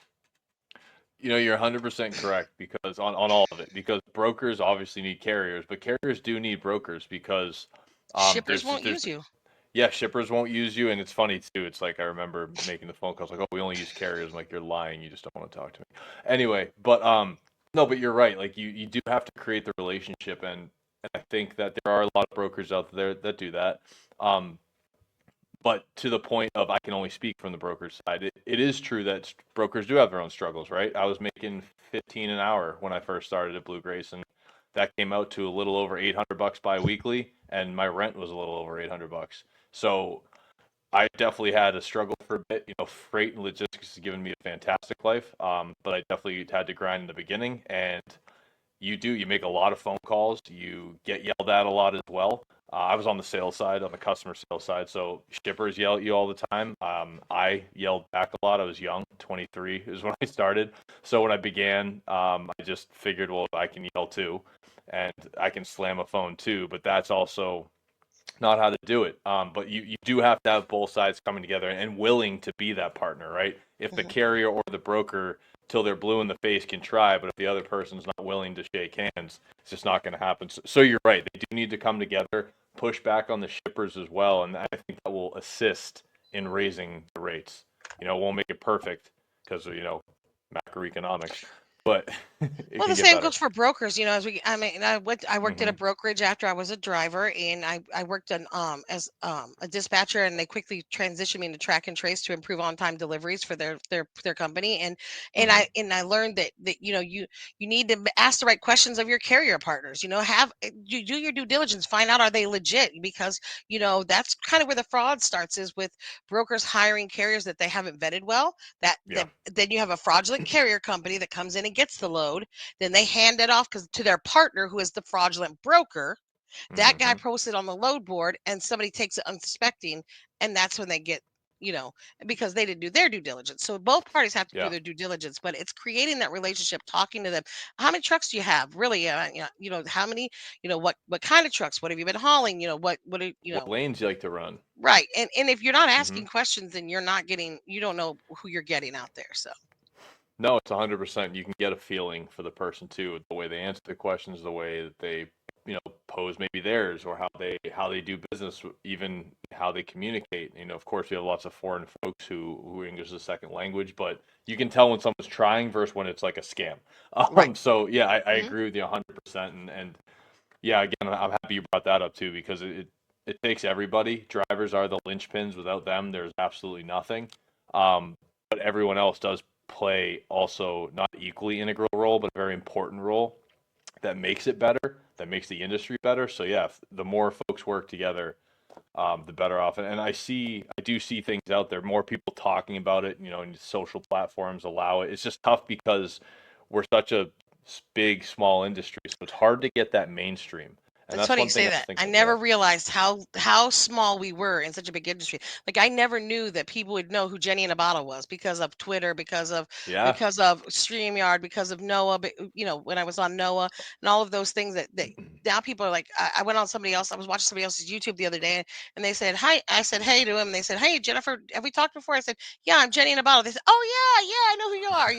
You're 100% correct because on all of it, because brokers obviously need carriers, but carriers do need brokers because Shippers there's won't just there's use you. yeah, shippers won't use you, and it's funny too. It's like I remember making the phone calls like, oh, we only use carriers. I'm like, you're lying. You just don't want to talk to me. Anyway, but no, but you're right. Like you do have to create the relationship, and I think that there are a lot of brokers out there that do that. Um, but to the point of I can only speak from the broker's side. It is true that brokers do have their own struggles, right? I was making 15 an hour when I first started at Blue Grace, and that came out to a little over $800 biweekly, and my rent was a little over $800. So I definitely had a struggle for a bit. Freight and logistics has given me a fantastic life, but I definitely had to grind in the beginning, and you make a lot of phone calls, you get yelled at a lot as well. I was on the sales side, on the customer sales side, so shippers yell at you all the time. I yelled back a lot. I was young, 23 is when I started. So when I began, I just figured, well, I can yell too, and I can slam a phone too, but that's also not how to do it. But you do have to have both sides coming together and willing to be that partner, right? If the Mhm. carrier or the broker, till they're blue in the face, can try, but if the other person's not willing to shake hands, it's just not going to happen. So you're right. They do need to come together, push back on the shippers as well, and I think that will assist in raising the rates. It won't make it perfect because of, macroeconomics, but it Well, can the get same better. goes for brokers. I worked at a Hmm. brokerage after I was a driver, and I worked as a dispatcher, and they quickly transitioned me into track and trace to improve on time deliveries for their company, Hmm. I learned that you need to ask the right questions of your carrier partners. Have you do your due diligence, find out are they legit, because that's kind of where the fraud starts, is with brokers hiring carriers that they haven't vetted well. Yeah. Then you have a fraudulent carrier company that comes in and gets the load, then they hand it off to their partner, who is the fraudulent broker. That guy Hmm. posted on the load board, and somebody takes it unsuspecting, and that's when they get, you know, because they didn't do their due diligence. So both parties have to do Yeah. their due diligence, but it's creating that relationship, talking to them. How many trucks do you have? Really? How many? What kind of trucks? What have you been hauling? What are What lanes you like to run? right? And if you're not Hmm. asking questions, then you don't know who you're getting out there. So. No, it's 100%. You can get a feeling for the person too, the way they answer the questions, the way that they, pose maybe theirs, or how they do business, even how they communicate. Of course, we have lots of foreign folks who English is a second language, but you can tell when someone's trying versus when it's like a scam. Right. So yeah, I Hmm. agree with you 100%, and yeah, again, I'm happy you brought that up too because it takes everybody. Drivers are the linchpins. Without them, there's absolutely nothing. But everyone else does play also not equally integral role, but a very important role that makes it better, that makes the industry better. So yeah, the more folks work together, the better off. And I do see things out there, more people talking about it. And social platforms allow it. It's just tough because we're such a big, small industry, so it's hard to get that mainstream. And It's that's funny you one thing say I was that. I thinking. Yeah. never realized how small we were in such a big industry. Like, I never knew that people would know who Jenny in a Bottle was because of Twitter, Yeah. because of StreamYard, because of Noah. But when I was on Noah and all of those things that now people are like, I went on somebody else. I was watching somebody else's YouTube the other day, and they said hi. I said hey to him. And they said, hey Jennifer, have we talked before? I said, yeah, I'm Jenny in a Bottle. They said, oh yeah, I know who you are.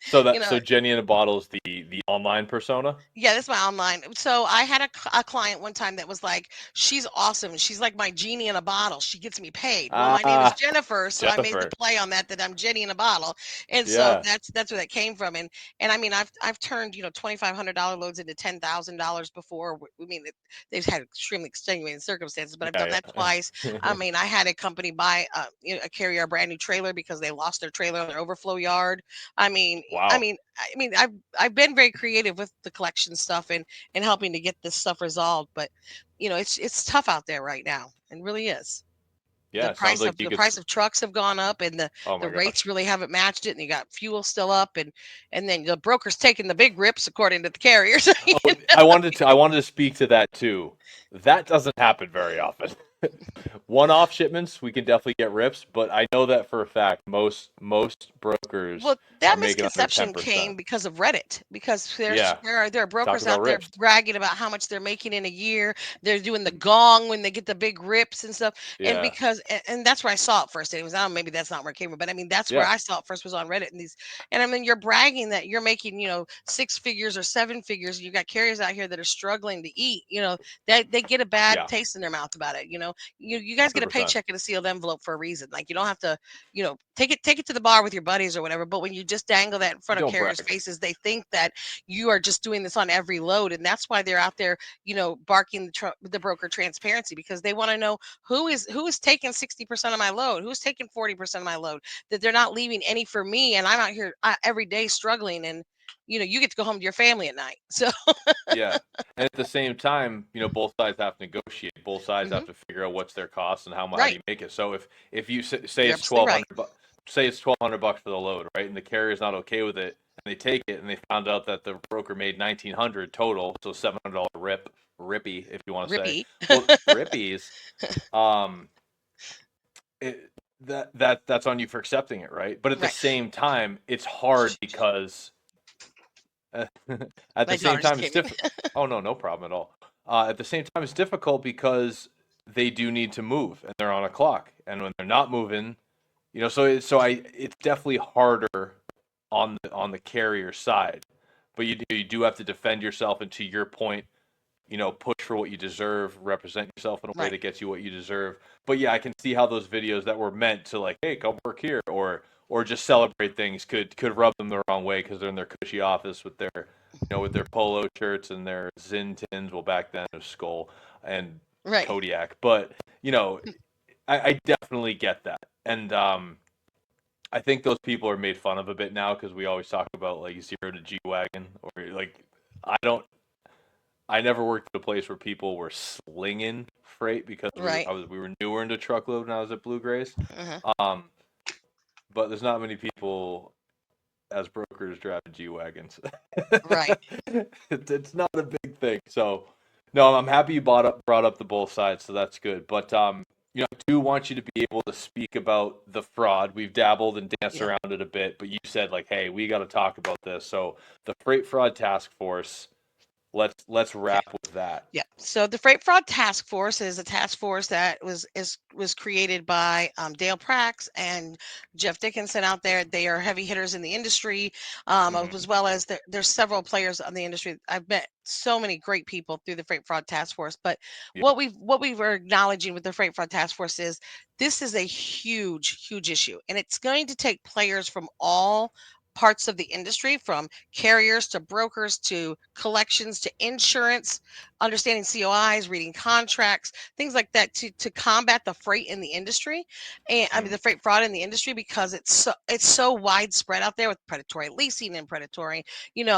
So You that know. so Jenny in a Bottle is the online persona. Yeah, that's my online. So I had a client one time that was like, she's awesome. She's like my genie in a bottle. She gets me paid. Well, my name is Ah, Jennifer, so I made the Jennifer. play on that I'm genie in a bottle, and so Yeah. that's where that came from. And I mean, I've turned $2,500 loads into $10,000 before. I mean, they've had extremely extenuating circumstances, but I've done Yeah. that twice. I mean, I had a company buy a carrier a brand new trailer because they lost their trailer on their overflow yard. I mean, I Wow. mean, I mean, I've been very creative with the collection stuff and helping to get this stuff resolved. But it's tough out there right now. It really is. The Yeah. Sounds price like of you the could. price of trucks have gone up, and Oh the my rates gosh. really haven't matched it. And you got fuel still up, and then the broker's taking the big rips according to the carriers. Oh, I wanted to speak to that too. That doesn't happen very often. One-off shipments, we can definitely get rips, but I know that for a fact most brokers Well, that are making under misconception 10%. came because of Reddit. Because Yeah. there are Talk brokers about out there rips. bragging about how much they're making in a year. They're doing the gong when they get the big rips and stuff. And Yeah. because and that's where I saw it first. Anyways, I don't know, maybe that's not where it came from, but I mean that's where Yeah. I saw it first was on Reddit. And I mean you're bragging that you're making six figures or seven figures. And you got carriers out here that are struggling to eat. That they get a bad Yeah. taste in their mouth about it. You guys get a 100%. paycheck in a sealed envelope for a reason. Like you don't have to take it to the bar with your buddies or whatever. But when you just dangle that in front of Don't carriers' brag. faces, they think that you are just doing this on every load, and that's why they're out there, barking the broker transparency because they want to know who is taking 60% of my load, who's taking 40% of my load, that they're not leaving any for me, and I'm out here every day struggling, and you get to go home to your family at night. So, Yeah. And at the same time, both sides have to negotiate. Both sides have mhm, to figure out what's their cost and how do right, you make it. So if you say you're it's absolutely right. 1200 say it's $1,200 for the load, right? And the carrier's not okay with it, and they take it and they found out that the broker made 1,900 total, so $700 rippy if you want to say. Repeat. Well, rippies, um it, that's on you for accepting it, right? But at the Right. same time, it's hard because at the My same daughter just time, it's came in. difficult. Oh no, no problem at all. At the same time, it's difficult because they do need to move and they're on a clock, and when they're not moving, it's definitely harder on the carrier side, but you do have to defend yourself, and to your point, push for what you deserve, represent yourself in a way Right. that gets you what you deserve. But yeah, I can see how those videos that were meant to like, hey, come work here, or just celebrate things could rub them the wrong way because they're in their cushy office with their polo shirts and their Zin tins. Well, back then it was Skull and Right. Kodiak, but you know, I definitely get that, and I think those people are made fun of a bit now because we always talk about like zero to G wagon, or like I don't I never worked at a place where people were slinging freight because Right. we were newer into truckload when I was at Blue Grays. Uh-huh. Um, but there's not many people as brokers driving G wagons. Right. It's not a big thing. So no, I'm happy you brought up the both sides. So that's good. But I do want you to be able to speak about the fraud. We've dabbled and danced Yeah. around it a bit, but you said like, hey, we got to talk about this. So the freight fraud task force. Let's Okay. wrap with that. Yeah. So the Freight Fraud Task Force is a task force that was created by Dale Prax and Jeff Dickinson out there. They are heavy hitters in the industry, as Hmm. well as there's several players on the industry. I've met so many great people through the Freight Fraud Task Force. But Yeah. what we were acknowledging with the Freight Fraud Task Force is this is a huge, huge issue, and it's going to take players from all parts of the industry, from carriers to brokers to collections to insurance, understanding COIs, reading contracts, things like that to combat the freight in the industry, and I mean Mm. the freight fraud in the industry because it's so widespread out there with predatory leasing and predatory. There's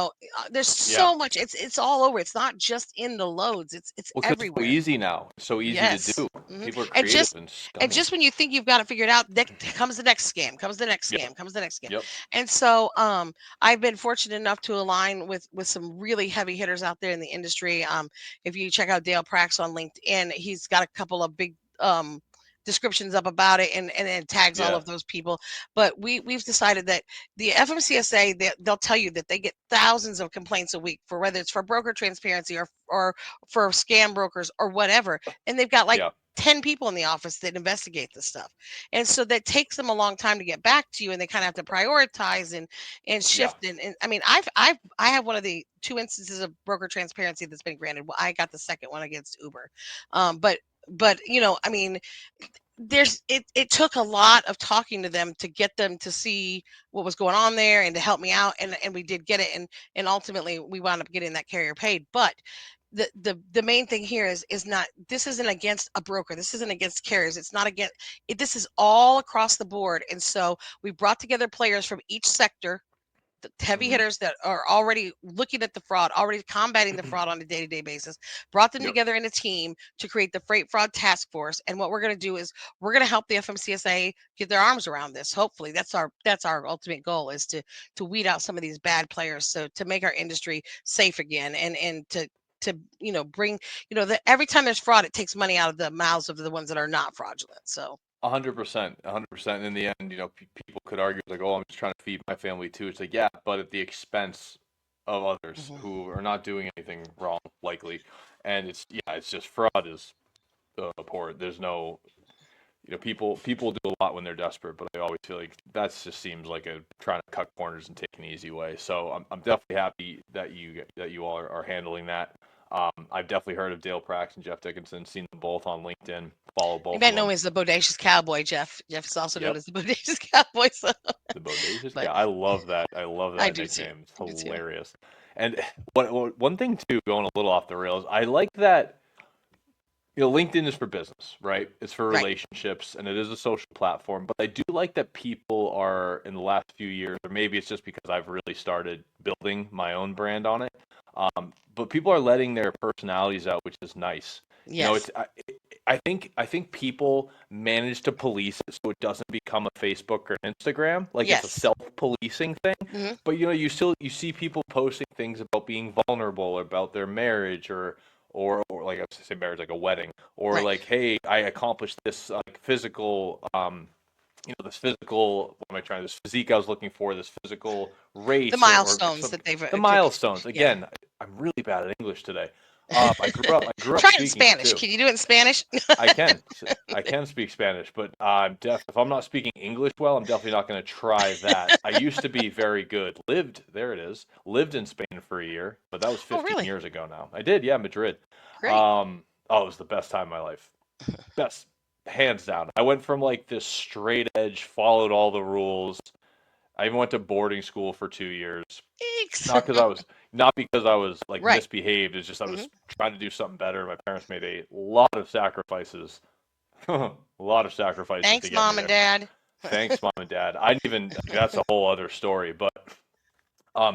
Yeah. so much. It's all over. It's not just in the loads. It's Well, 'cause it's so everywhere. easy now. It's so easy to Yes. do. Mhm. People are And creative just and and scummy. just when you think you've got it figured out, then comes the next scam, comes the next Yep. scam, comes the next scam. Yep. And so I've been fortunate enough to align with some really heavy hitters out there in the industry. If you check out Dale Prax on LinkedIn, he's got a couple of big descriptions up about it and tags all Yeah. of those people. But we've decided that the FMCSA, they'll tell you that they get thousands of complaints a week for whether it's for broker transparency or for scam brokers or whatever, and they've got like Yeah. 10 people in the office that investigate this stuff. And so that takes them a long time to get back to you, and they kind of have to prioritize and Yeah. shift. And I mean, I have one of the two instances of broker transparency that's been granted. Well, I got the second one against Uber. But I mean, it took a lot of talking to them to get them to see what was going on there and to help me out, and we did get it, and ultimately we wound up getting that carrier paid. But the main thing here is not, this isn't against a broker, this isn't against carriers, it's not against it, this is all across the board. And so we brought together players from each sector, the heavy Hmm. hitters that are already looking at the fraud, already combating the fraud on a day-to-day basis, brought them Yep. together in a team to create the Freight Fraud Task Force. And what we're going to do is we're going to help the FMCSA get their arms around this. Hopefully, that's our ultimate goal, is to weed out some of these bad players, so to make our industry safe again, and to bring, that every time there's fraud, it takes money out of the mouths of the ones that are not fraudulent. So 100%, 100%. In the end, people could argue like, "Oh, I'm just trying to feed my family too." It's like, yeah, but at the expense of others mhm. who are not doing anything wrong, likely. And it's just fraud is abhorrent. There's no, people do a lot when they're desperate, but I always feel like that just seems like a trying to cut corners and take an easy way. So I'm definitely happy that you all are handling that. I've definitely heard of Dale Prax and Jeff Dickinson, seen them both on LinkedIn, follow You both might of know them. him as the Bodacious Cowboy, Jeff. Jeff is also known Yep. as the Bodacious Cowboy. So, The bodacious. but Yeah, I love that. I love I that do too. nickname. It's I do too. hilarious. And one thing too, going a little off the rails, I like that. LinkedIn is for business, right? It's for Right. relationships, and it is a social platform. But I do like that people are, in the last few years, or maybe it's just because I've really started building my own brand on it. But people are letting their personalities out, which is nice. Yes. It's I think people manage to police it so it doesn't become a Facebook or Instagram, like it's a Yes. self-policing thing. Hmm. But you see people posting things about being vulnerable, or about their marriage, or like I was say marriage, like a wedding, or Right. like, hey, I accomplished this like physical, this physical, what am I trying, this physique I was looking for, this physical The race, or milestones some that they've the milestones. yeah. Again, I'm really bad at English today. I grew up Try it in speaking it Spanish. too. Can you do it in Spanish? I can. I can speak Spanish, but if I'm not speaking English well, I'm definitely not going to try that. I used to be very good. There it is. Lived in Spain for a year, but that was Oh, 15 really? years ago now. I did, yeah, Madrid. Great. Oh, it was the best time of my life. Best, hands down. I went from like this straight edge, followed all the rules. I even went to boarding school for 2 years. Thanks. Not because I was like Right. misbehaved. It's just I Hmm. was trying to do something better. My parents made a lot of sacrifices, a lot of sacrifices to Thanks, get me Mom and there. Dad. Thanks, mom and dad. I didn't even. That's a whole other story. But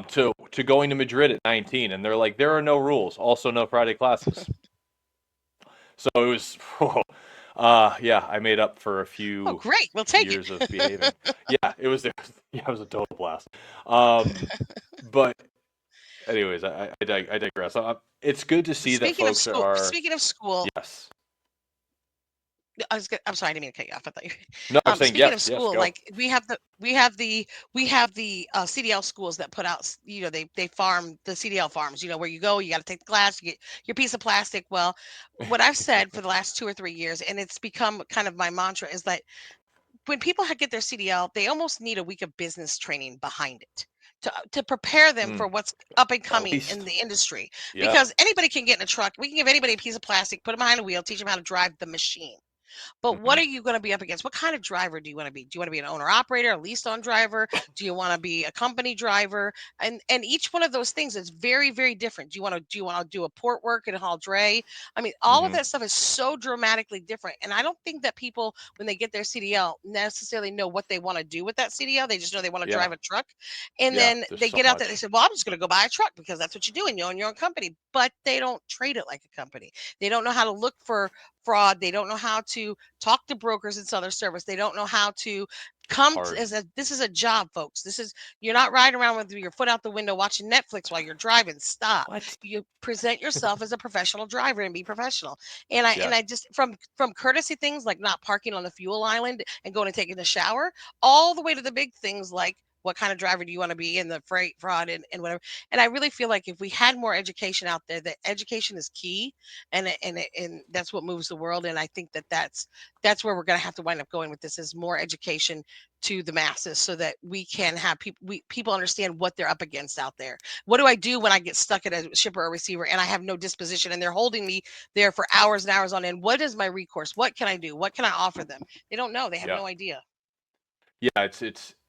to going to Madrid at 19, and they're like, there are no rules. Also, no Friday classes. So it was. Yeah, I made up for a Oh, few great. We'll take it. years of behaving. Yeah, yeah, it was a total blast. Um, but anyways, I digress. It's good to see that Speaking of folks school, are. speaking of school, Yes. I'm sorry, I didn't mean to cut you off. I thought you. No, I'm saying Speaking of yes. Yes, school, go. like we have the CDL schools that put out. They farm the CDL farms. Where you go, you got to take the class, you get your piece of plastic. Well, what I've said for the last 2 or 3 years, and it's become kind of my mantra, is that when people get their CDL, they almost need a week of business training behind it to prepare them for Mm, what's up and at coming in least. the industry. Yeah. Because anybody can get in a truck. We can give anybody a piece of plastic, put them behind a wheel, teach them how to drive the machine. But what Hmm. are you going to be up against? What kind of driver do you want to be? Do you want to be an owner operator, a leased on driver? Do you want to be a company driver? And each one of those things is very, very different. Do you want to do a port work and haul dray? I mean, all of Hmm. that stuff is so dramatically different. And I don't think that people, when they get their CDL, necessarily know what they want to do with that CDL. They just know they want to Yeah. drive a truck. And Yeah. then There's they so get out there, they much. say, well, I'm just going to go buy a truck because that's what you do and you own your own company. But they don't trade it like a company. They don't know how to look for fraud. They don't know how to talk to brokers and sell their service. They don't know how to It's come to, hard. this is a job, folks. You're not riding around with your foot out the window watching Netflix while you're driving. Stop. What? You present yourself as a professional driver and be professional. And I Yes. just, from courtesy things like not parking on the fuel island and going and taking a shower, all the way to the big things like what kind of driver do you want to be in the freight fraud and whatever. And I really feel like if we had more education out there, that education is key, and that's what moves the world. And I think that's where we're going to have to wind up going with this, is more education to the masses, so that we can have people understand what they're up against out there. What do I do when I get stuck at a shipper or receiver and I have no disposition and they're holding me there for hours and hours on end? What is my recourse? What can I do? What can I offer them? They don't know. They have Yeah. no idea. Yeah,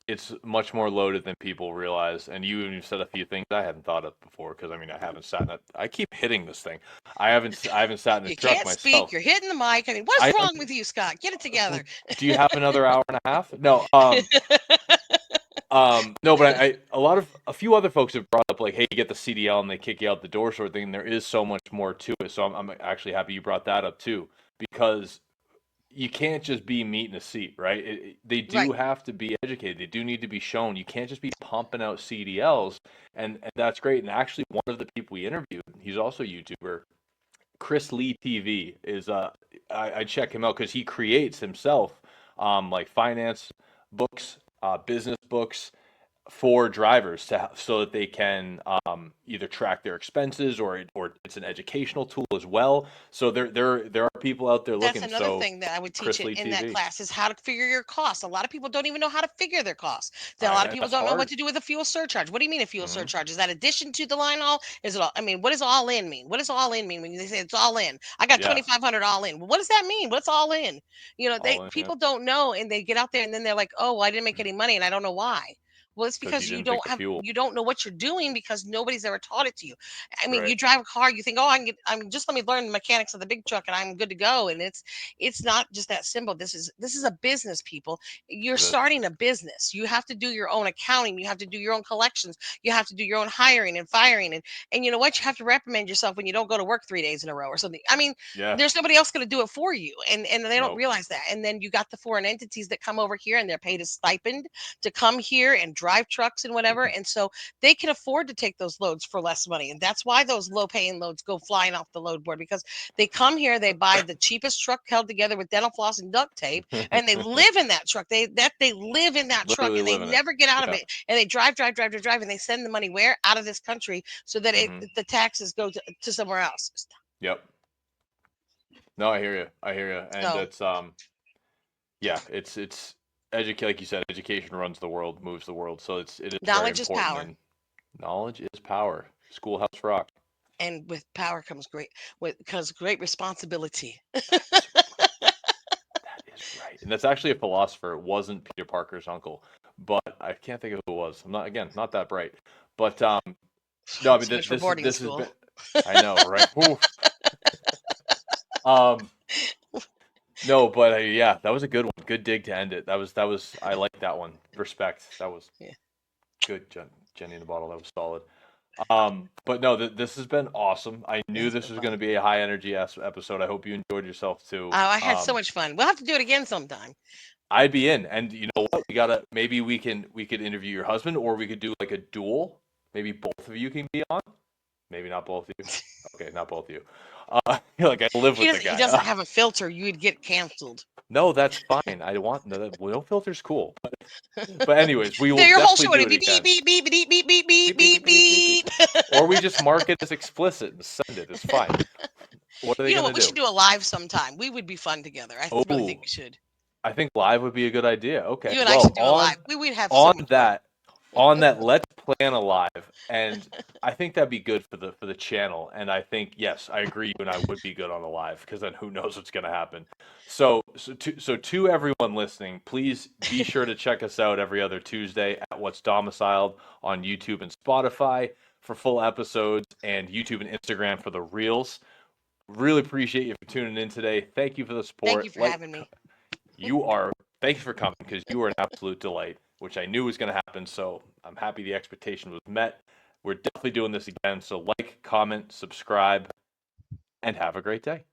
it's much more loaded than people realize. And you said a few things I hadn't thought of before, because I mean I haven't sat in a, I keep hitting this thing. I haven't sat in a You truck can't speak. myself. You're hitting the mic. I mean, what's I wrong with you, Scott? Get it together. Do you have another hour and a half? No. No, but a few other folks have brought up like, hey, you get the CDL and they kick you out the door sort of thing. And there is so much more to it. So I'm actually happy you brought that up too, because you can't just be meat in a seat, right? They do Right. have to be educated. They do need to be shown. You can't just be pumping out CDLs, and that's great. And actually, one of the people we interviewed, he's also a YouTuber, Chris Lee TV is I check him out because he creates himself like finance books, business books for drivers so that they can either track their expenses, or it's an educational tool as well. So there are people out there That's looking. another So thing that I would teach Chris it Lee in that TV, class, is how to figure your costs. A lot of people don't even know how to figure their costs. A lot of people that's don't know what hard. to do with a fuel surcharge. What do you mean a fuel Hmm. surcharge? Is that addition to the line haul? Is it all? I mean, what does all in mean? What does all in mean when they say it's all in? I got Yeah, 2,500 all in. Well, what does that mean? What's all in? all in. Yeah, People don't know, and they get out there and then they're like, oh, well, I didn't make any money and I don't know why. Well, it's because you because didn't pick the fuel. you don't know what you're doing, because nobody's ever taught it to you. I mean, Right. you drive a car, you think, oh, just let me learn the mechanics of the big truck and I'm good to go. And it's not just that simple. This is a business, people. You're It is. starting a business. You have to do your own accounting. You have to do your own collections. You have to do your own hiring and firing. And you know what? You have to reprimand yourself when you don't go to work 3 days in a row or something. I mean, Yeah. there's nobody else going to do it for you. And they don't Nope. realize that. And then you got the foreign entities that come over here and they're paid a stipend to come here and drive trucks and whatever. And so they can afford to take those loads for less money. And that's why those low paying loads go flying off the load board, because they come here, they buy the cheapest truck held together with dental floss and duct tape, and they live in that truck. They live in that truck Literally and they living it. never get out of Yeah. it. And they drive, and they send the money where? Out of this country, so that Hmm. the taxes go to somewhere else. Yep. No, I hear you. I hear you. And So it's yeah, it's educate, like you said, education runs the world, moves the world. So it is very knowledge is important, power. and knowledge is power. Schoolhouse Rock. And with power comes great responsibility. That is right. And that's actually a philosopher. It wasn't Peter Parker's uncle, but I can't think of who it was. I'm not that bright. But no, I mean So much for boarding this has school. been, I know, right? Oof. Um no, but yeah, that was a good one. Good dig to end it. That was I like that one. Respect. That was Yeah. good, Jenny in the bottle. That was solid. But no, this has been awesome. I knew It's this been was going fun. to be a high energy episode. I hope you enjoyed yourself too. Oh, I had so much fun. We'll have to do it again sometime. I'd be in, and you know what? We gotta maybe we could interview your husband, or we could do like a duel. Maybe both of you can be on. Maybe not both of you. Okay, not both of you. Like I live with the He guy. doesn't have a filter. You would get canceled. No, that's fine. I want no filter's cool. But anyways, we will Your whole definitely show would do it be beep again. beep beep beep beep beep beep Beep beep beep beep beep beep beep. beep. Or we just mark it as explicit and send it. It's fine. What are they You know gonna what? We do? should do a live sometime. We would be fun together. I really think Oh, we should. I think live would be a good idea. Okay. You and I Well, should do a live. We'd have so on much fun. that on that, let's plan a live, and I think that'd be good for the channel. And I think yes, I agree. You and I would be good on a live, because then who knows what's going to happen. So to everyone listening, please be sure to check us out every other Tuesday at What's Domiciled on YouTube and Spotify for full episodes, and YouTube and Instagram for the reels. Really appreciate you for tuning in today. Thank you for the Thank you support. for having me. You are, thank you for coming, because you were an absolute delight, which I knew was going to happen. So I'm happy the expectation was met. We're definitely doing this again. So like, comment, subscribe, and have a great day.